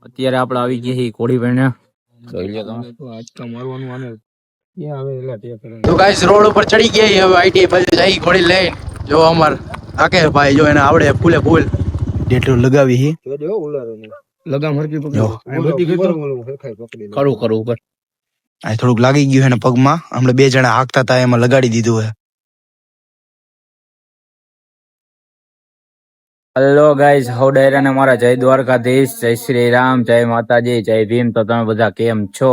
અત્યારે આપણે આવી ગયા છીએ કોડી ભાઈને જોઈ લો તમે આટકા મારવાનું આને ક્યાં આવે એલા તે કરે તો ગાઈસ રોડ ઉપર ચડી ગયા હવે આઈટી બાજુ જઈ ઘોડી લઈને જો અમાર આકે ભાઈ જો એને આવડે ફૂલે ફૂલ ડેટો લગાવી હી જો દે ઉલારો લગામ હરકી પકડો આ બધી ગતો કરું કરું ઉપર આ થોડુંક લાગી ગયું એને પગમાં હમણે બે જણા હાકતા હતા એમાં લગાડી દીધું હે હેલો ગાઈઝ હો ડાયરાને મારા જય દ્વારકાધીશ જય શ્રી રામ જય માતાજી જય ભીમ તો તમે બધા કેમ છો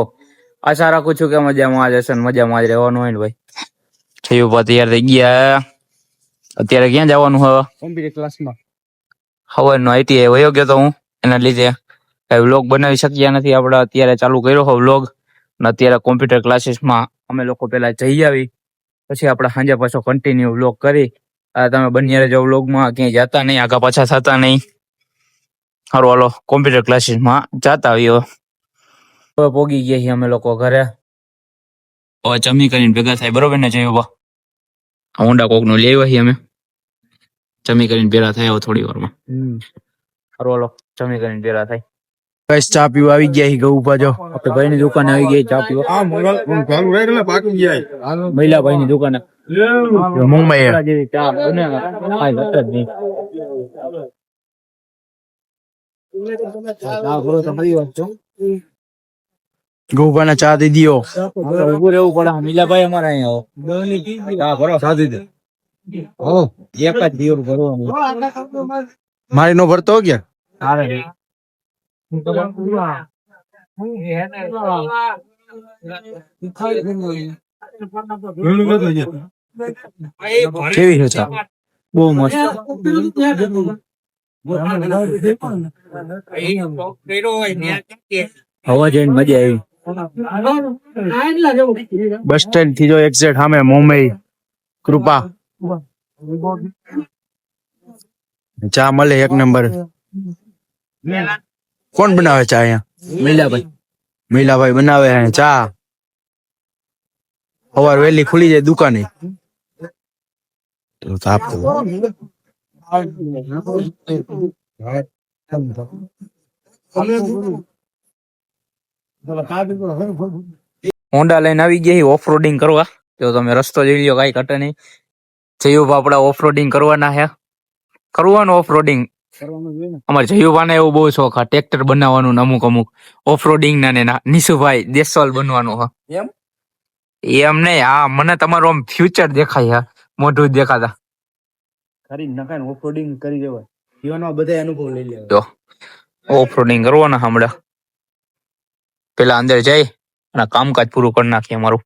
આશા રાખું છું કે મજામાં જ હશે ને મજામાં જ રહેવાનું હોય ને ભાઈ થયું તૈયાર થઈ ગયા અત્યારે ક્યાં જવાનું હવે કોમ્પ્યુટર ક્લાસમાં હવાનો આઈટીઆઈ વયો ગયો તો હું એના લીધે કઈ વ્લોગ બનાવી શક્યા નથી આપણે અત્યારે ચાલુ કર્યો હો વ્લોગ ને અત્યારે કોમ્પ્યુટર ક્લાસીસમાં અમે લોકો પેલા જઈ આવી પછી આપણે સાંજે પાછો કન્ટિન્યુ વ્લોગ કરી તમે બંને રહેજો વ્લોગમાં ક્યાંય જતા નહીં આગા પાછા થતા નહીં સારું હાલો કોમ્પ્યુટર ક્લાસીસમાં જતા આવીએ હવે પોગી ગયા છીએ અમે લોકો ઘરે હવે જમી કરીને ભેગા થાય બરોબર ને જય બાબા ઊંડા કોકનું લઈ આવ્યા છીએ અમે જમી કરીને ભેગા થાય થોડી વારમાં સારું હાલો જમી કરીને ભેગા થાય બસ ચા પીવા આવી ગયા ગૌ પાજો આપણે ભાઈ ની દુકાને આવી ગઈ ચા પીવા મહિલા ભાઈ ની દુકાને ગૌભાઈ ચા દઈ દિયો ઉભું રહેવું પડે મીલાભાઈ અમારા અહીંયા ચા દઈ દે એક જ દિવસ ભરવાનું મારી નો ભરતો ક્યાં કેવી છે ચા બહુ મસ્ત હવા જઈને મજા આવી બસ સ્ટેન્ડ થી જો એક્ઝેક્ટ સામે મુંબઈ કૃપા ચા મળે એક નંબર કોણ બનાવે ચા અહીંયા મહિલાભાઈ બનાવે ચા સવાર વહેલી ખુલી જાય દુકાને હોન્ડા લઈને આવી ગયા ઓફ રોડિંગ કરવા તો તમે રસ્તો જોઈ લો કઈ કટે નહીં જયુભા આપડા ઓફ રોડિંગ કરવાના હે કરવાનું ઓફ રોડિંગ અમારે જયુભાને એવું બહુ શોખ હા ટ્રેક્ટર બનાવવાનું અમુક ઓફ રોડિંગ ના ને નિશુભાઈ દેસવાલ બનવાનું હા એમ નહીં હા મને તમારું આમ ફ્યુચર દેખાય હા મોઢું જ દેખાતા કરી નખાય ઓફ રોડિંગ કરી દેવાય જીવનમાં બધા અનુભવ લઈ લેવાય ઓફ રોડિંગ કરવાના હમણાં પેલા અંદર જઈ અને કામકાજ પૂરું કરી નાખીએ અમારું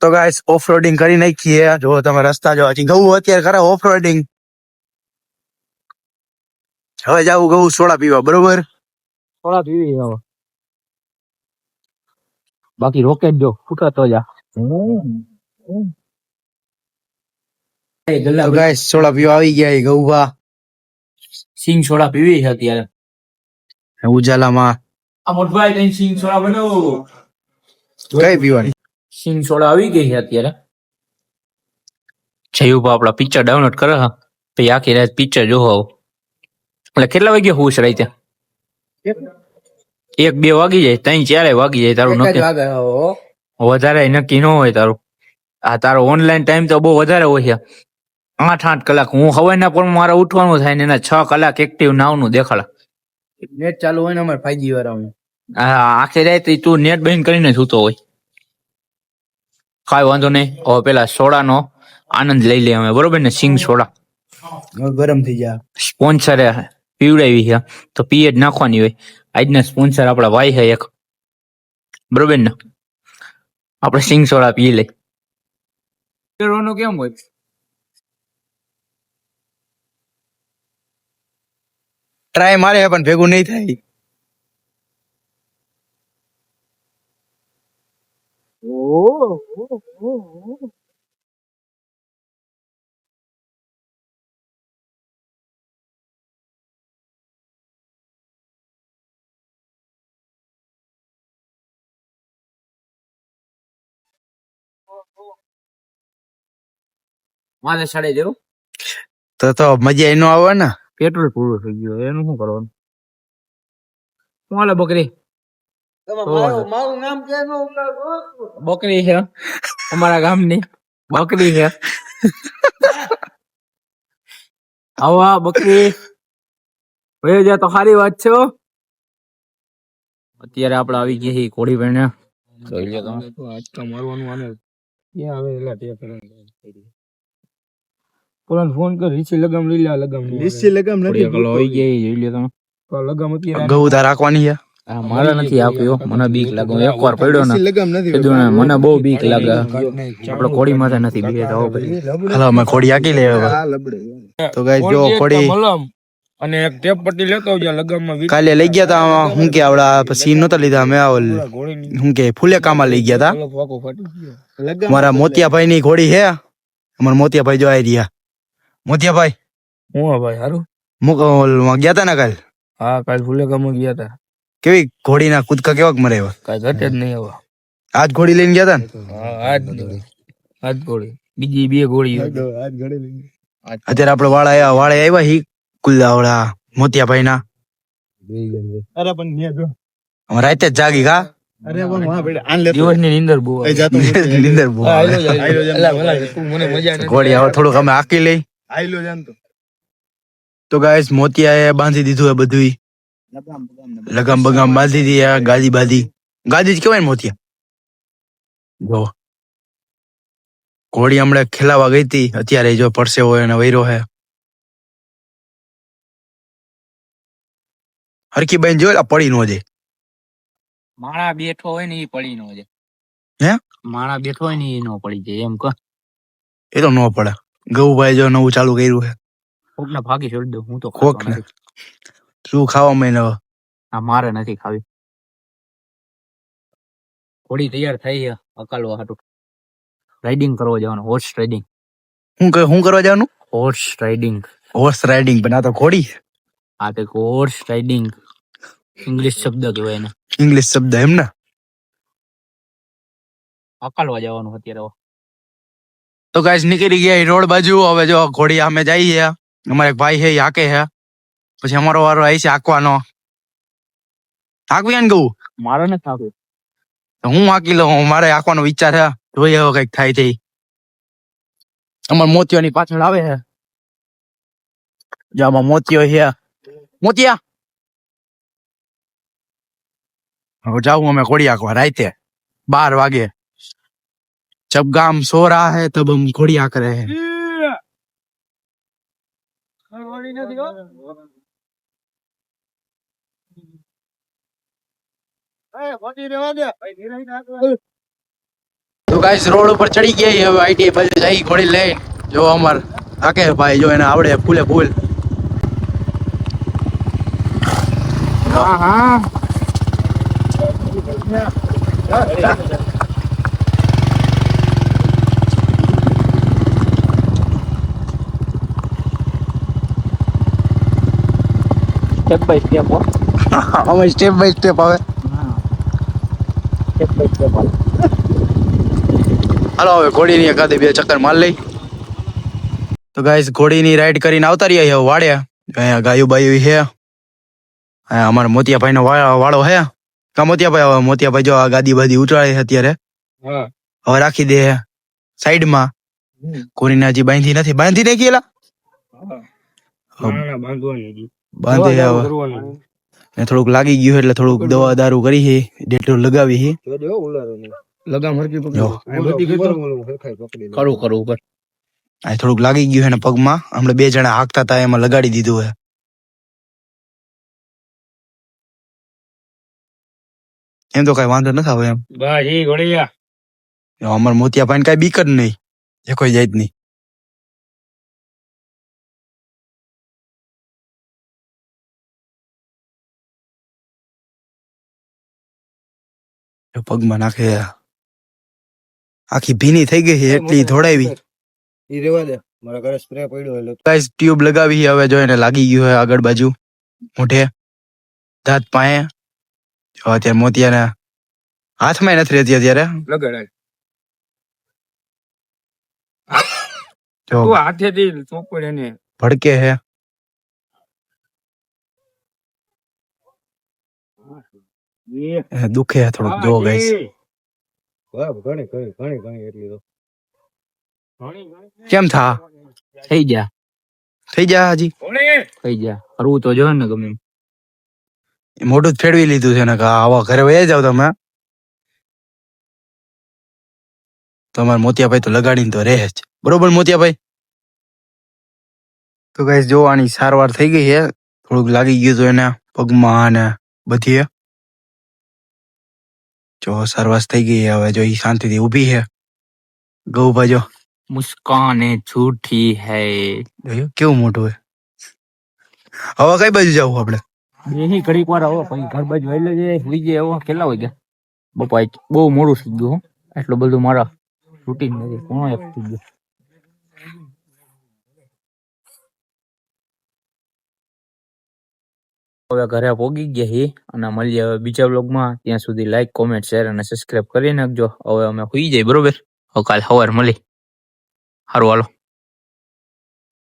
તો ગાઈસ ઓફ રોડિંગ કરી નાખીએ જો તમે રસ્તા જો હજી ગવું અત્યારે કરે ઓફ રોડિંગ હવે જાવું ગવું સોડા પીવા બરોબર સોડા પીવી હવે બાકી રોકેટ જો ફૂટાતો જા ગાઈસ સોડા પીવા આવી ગયા ગૌભા સિંગ સોડા પીવી છે અત્યારે ઉજાલામાં આ મોટભાઈ કઈ સિંગ સોડા બનાવો કઈ પીવાની સિંગ સોડા આવી ગઈ છે અત્યારે જયુભા આપડા પિક્ચર ડાઉનલોડ કરે હા પછી આખી રાત પિક્ચર જોવો એટલે કેટલા વાગે હોશ રહી ત્યાં 1-2 વાગી જાય 3-4 વાગી જાય તારું નક્કી વધારે નક્કી ન હોય તારું આ તારો ઓનલાઈન ટાઈમ તો બહુ વધારે હોય છે 8 કલાક હું હવાના પણ મારે ઉઠવાનું થાય ને એના 6 કલાક એક્ટિવ નાવનું દેખાડા નેટ ચાલુ હોય ને અમારે 5G વાળા હા આખી રાત તું નેટ બંધ કરીને સૂતો હોય કાંઈ વાંધો નહીં હવે પેલા સોડાનો આનંદ લઈ લે અમે બરોબર ને સિંગ સોડા ગરમ થઈ જાય સ્પોન્સરે પીવડાવી છે તો પીએ જ નાખવાની હોય આજના સ્પોન્સર આપડા ભાઈ છે એક બરોબર ને આપણે સિંગ સોડા પી લઈ કેમ હોય ટ્રાય મારે પણ ભેગું નહીં થાય મારે 0.5 તો મજા એનો આવે ને પેટ્રોલ પૂરું થઈ ગયું એનું શું કરવાનું હાલે બકરી બકરી છે અમારા ગામની બકરી છે આવા બકરી વહી જાય તો સારી વાત છે હો. અત્યારે આપણે આવી ગયા છીએ કોડી ભાઈને જોઈ લો તમે આજકા મારવાનું આને ક્યાં આવે એલા તે કરે પોલાને ફોન કર રીસી લગામ લઈ લે લગામ રીસી લગામ નથી કલો આવી ગઈ જોઈ લો તમે તો લગામ અત્યારે ગૌતા રાખવાની છે. આ મારા નથી આપ્યો મને બીક લાગે હું એકવાર પડ્યો ને કીધું ને મને બહુ બીક લાગે આપણે કોડી માથે નથી બીએ તો હાલો અમે ખોડી આકી લે હવે. તો ગાઈસ જો ખોડી અને એક ટેપ પટ્ટી લેતો આવજો લગામમાં કાલે લઈ ગયા તા હું કે આવડા પછી નહોતા લીધા અમે હું કે ફુલેકામાં લઈ ગયા તા મારા મોતિયાભાઈ ની ઘોડી હે અમારા મોતિયાભાઈ જો આવી રહ્યા મોતિયાભાઈ હું ભાઈ હારું ગયા તા ને કાલ હા કાલ ફુલેકામાં ગયા તા કેવી ઘોડીના કૂદકા કેવાક મરાવ્યા કઈ ઘટે જ નહીં હવે આજ ઘોડી લઈને ગયા તા ને આજ ઘોડી બીજી બે ઘોડી અત્યારે આપડે વાળા આવ્યા હી કુલ્લાવડા મોતિયાભાઈ ના અરે પણ રાતે જ જાગી કા દિવસની નીંદર બહુ નીંદર બહુ ઘોડી હવે થોડુંક અમે આકી લઈ તો ગાઈસ મોતિયા બાંધી દીધું એ બધું લગામ બગામ બાંધી દીધી ગાદી બાંધી ગાદી જ કેવાય ને મોતિયા જો ઘોડી હમણાં ખેલાવા ગઈ હતી અત્યારે જો પરસે હોય અને વૈરો હે હરકી બેન જોયેલા પડી નો જાય માણા બેઠો હોય ને એ પડી નો જાય હે માણા બેઠો હોય ને એ નો પડી જાય એમ કહો એ તો નો પડે ગૌભાઈ જો નવું ચાલુ કર્યું છે કોકના ભાગી છોડી દઉં હું તો કોક ને શું ખાવા મહિને આ મારે નથી ખાવી ઘોડી તૈયાર થઈ છે અકાલવા હાટું રાઇડિંગ કરવા જવાનું હોર્સ રાઇડિંગ હું કરવા જવાનું હોર્સ રાઇડિંગ પણ આ તો ઘોડી આ તે હોર્સ રાઇડિંગ ઇંગ્લિશ શબ્દ કહેવાય એને ઇંગ્લિશ શબ્દ એમ ને અકાલવા જવાનું અત્યારે તો ગાઈસ નીકળી ગયા રોડ બાજુ હવે જો ઘોડી અમે જઈએ અમારે એક ભાઈ હે હાકે હે પછી અમારો વારો આવી છે હાંકવાનો હાંકવી ને ગયું મારે નથી ખાવું હું હાંકી લઉં મારે હાંકવાનો વિચાર છે જોઈએ હવે કઈક થાય થઈ અમાર મોતિયોની પાછળ આવે છે જો આમાં મોતિયો છે મોતિયા હવે જાઉં અમે ઘોડી હાંકવા રાતે 12 વાગે जब गाम सो रहा है तब हम घोड़ी हाँक रहे हैं तो गाइस रोड ऊपर चढ़ी गई है आईटी बाजू जाई घोड़ी ले जो अमर आके भाई जो એને આવડે ફૂલે ફૂલ હા હા સ્ટેપ બાય સ્ટેપ અમે સ્ટેપ બાય સ્ટેપ આવે સ્ટેપ બાય સ્ટેપ હાલો હવે ઘોડીની એકાદે બે ચક્કર માર લઈ તો ગાઈસ ઘોડીની રાઈડ કરીને આવતા રહ્યા હવે વાડે અહીંયા ગાયું બાયું છે અહીંયા અમારા મોતિયાભાઈ નો વાળો હે કા મોતિયાભાઈ જો આ ગાદી બાદી ઉતરાય છે અત્યારે હવે રાખી દે સાઈડમાં ઘોડીને હજી બાંધી નથી બાંધી નહીં ગયેલા બાંધે ને થોડુંક લાગી ગયું એટલે થોડુંક દવા દારૂ કરી છે ડેટોલ લગાવી છે લગામ હરકી કરું ઉપર આ થોડુંક લાગી ગયું છે ને પગમાં હમણાં 2 જણા હાંકતા હતા એમાં લગાડી દીધું છે એમ તો કઈ વાંધો નથી આવે એમ બસ ઈ ઘોડિયા અમાર મોતિયાભાઈ કઈ બીક જ નહીં એ કોઈ જાત નહીં પગમાં નાખે આખી ભીની થઈ ગઈ છે એટલી ધોડાવી ઈ રેવા દે મારા ઘરે સ્પ્રે પડ્યો એટલે ગાઈસ ટ્યુબ લગાવી હવે જો એને લાગી ગયું છે આગળ બાજુ મોઢે દાંત પાએ જો અત્યારે મોતિયાના હાથમાં નથી રહેતી અત્યારે લગાડાય જો તું હાથેથી ચોપડ એને ભડકે હે દુખે થોડુંક જો ગાઈસ. ઘણી ઘણી ઘણી ઘણી એટલી તો કેમ થા થઈ જા થઈ જા હજી થઈ જા હરવું તો જોઈએ ને ગમે એમ. મોઢું જ ફેરવી લીધું છે ને કે આવા ઘરે વયા જાવ તમે. તમારા મોતિયાભાઈ તો લગાડીને તો રહે જ બરોબર મોતિયાભાઈ. તો ગાઈસ જો આની સારવાર થઈ ગઈ છે. થોડુંક લાગી ગયું હતું એને પગમાં અને બધીએ. જો સારવાર થઈ ગઈ છે. હવે જો ઈ શાંતિથી ઊભી છે. ગૌભા જો મુસ્કાન झूठी है. જોયું કેવું મોટું હોય. હવે કઈ બાજુ જવું આપણે? એની ઘડીક વાર આવો પછી ઘર બાજુ વહેલો જાય સુઈ જાય. એવો કેટલા વાગ્યા બપા બહુ મોડું થઈ ગયું હો. એટલું બધું મારા રૂટીન નથી. કોણ એક થઈ ગયું. હવે ઘરે પોગી ગયા હી અને મળીએ હવે બીજા વ્લોગમાં. ત્યાં સુધી લાઈક કોમેન્ટ શેર અને સબસ્ક્રાઇબ કરી નાખજો. હવે અમે સુઈ જાય બરોબર. હવે કાલ સવાર મળી. સારું હાલો.